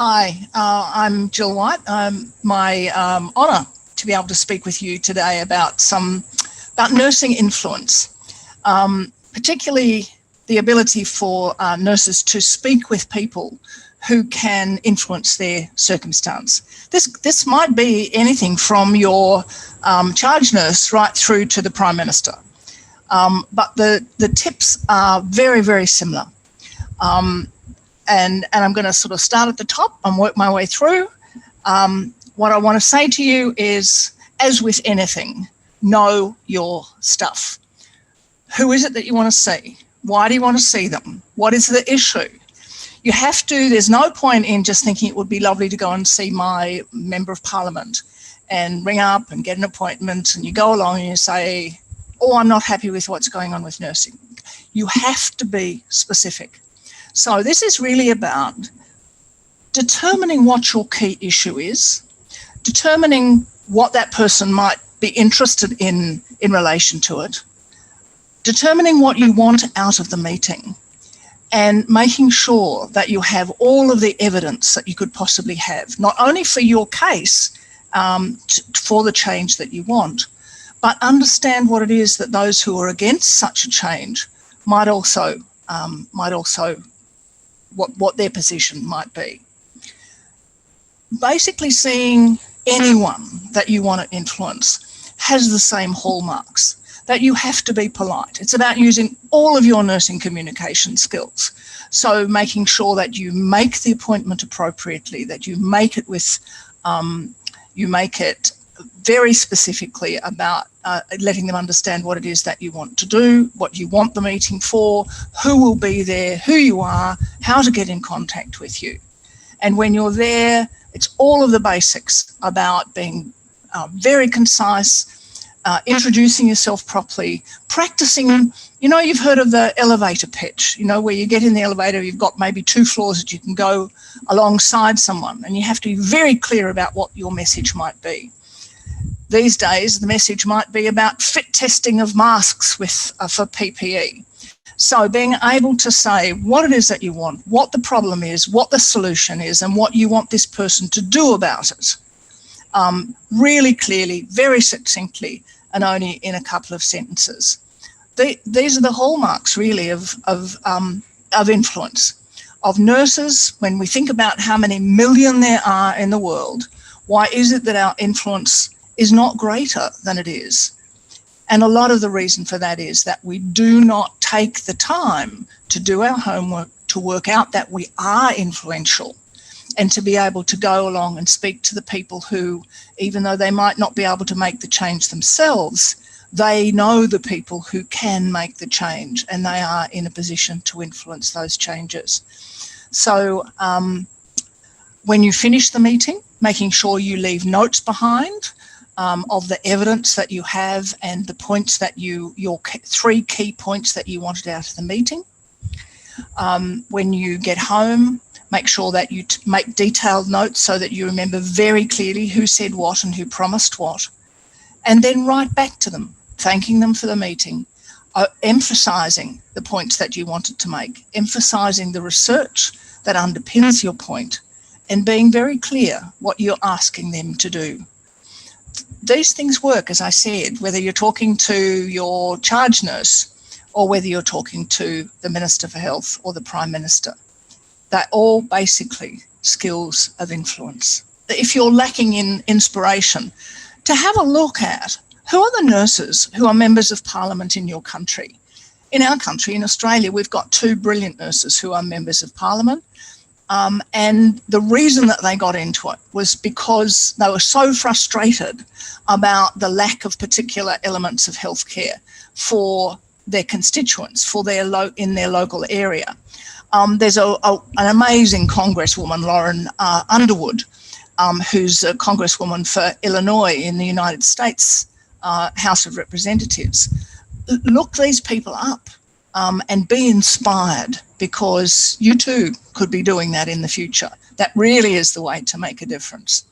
Hi, I'm Jill White. My honour to be able to speak with you today about nursing influence, particularly the ability for nurses to speak with people who can influence their circumstance. This might be anything from your charge nurse right through to the Prime Minister, but the tips are very, very similar. And I'm going to sort of start at the top and work my way through. What I want to say to you is, as with anything, know your stuff. Who is it that you want to see? Why do you want to see them? What is the issue? You have to, there's no point in just thinking it would be lovely to go and see my Member of Parliament and ring up and get an appointment, and you go along and you say, oh, I'm not happy with what's going on with nursing. You have to be specific. So this is really about determining what your key issue is, determining what that person might be interested in relation to it, determining what you want out of the meeting, and making sure that you have all of the evidence that you could possibly have, not only for your case, for the change that you want, but understand what it is that those who are against such a change might also what their position might be. Basically, seeing anyone that you want to influence has the same hallmarks, that you have to be polite. It's about using all of your nursing communication skills. So making sure that you make the appointment appropriately, that you make it with, you make it very specifically about letting them understand what it is that you want to do, what you want the meeting for, who will be there, who you are, how to get in contact with you. And when you're there, it's all of the basics about being very concise, introducing yourself properly, practicing, you know, you've heard of the elevator pitch, you know, where you get in the elevator, you've got maybe 2 floors that you can go alongside someone, and you have to be very clear about what your message might be. These days, the message might be about fit testing of masks for PPE. So being able to say what it is that you want, what the problem is, what the solution is, and what you want this person to do about it, really clearly, very succinctly, and only in a couple of sentences. These are the hallmarks, really, of influence. Of nurses, when we think about how many million there are in the world, why is it that our influence is not greater than it is? And a lot of the reason for that is that we do not take the time to do our homework, to work out that we are influential, and to be able to go along and speak to the people who, even though they might not be able to make the change themselves, they know the people who can make the change, and they are in a position to influence those changes. So when you finish the meeting, making sure you leave notes behind of the evidence that you have and the points that your 3 key points that you wanted out of the meeting. When you get home, make sure that you make detailed notes so that you remember very clearly who said what and who promised what, and then write back to them, thanking them for the meeting, emphasising the points that you wanted to make, emphasising the research that underpins your point, and being very clear what you're asking them to do. These things work, as I said, whether you're talking to your charge nurse or whether you're talking to the Minister for Health or the Prime Minister. They're all basically skills of influence. If you're lacking in inspiration, to have a look at who are the nurses who are members of Parliament in your country. In our country, in Australia, we've got 2 brilliant nurses who are members of Parliament. And the reason that they got into it was because they were so frustrated about the lack of particular elements of healthcare for their constituents, in their local area. There's an amazing Congresswoman, Lauren Underwood, who's a Congresswoman for Illinois in the United States House of Representatives. Look these people up and be inspired, because you too could be doing that in the future. That really is the way to make a difference.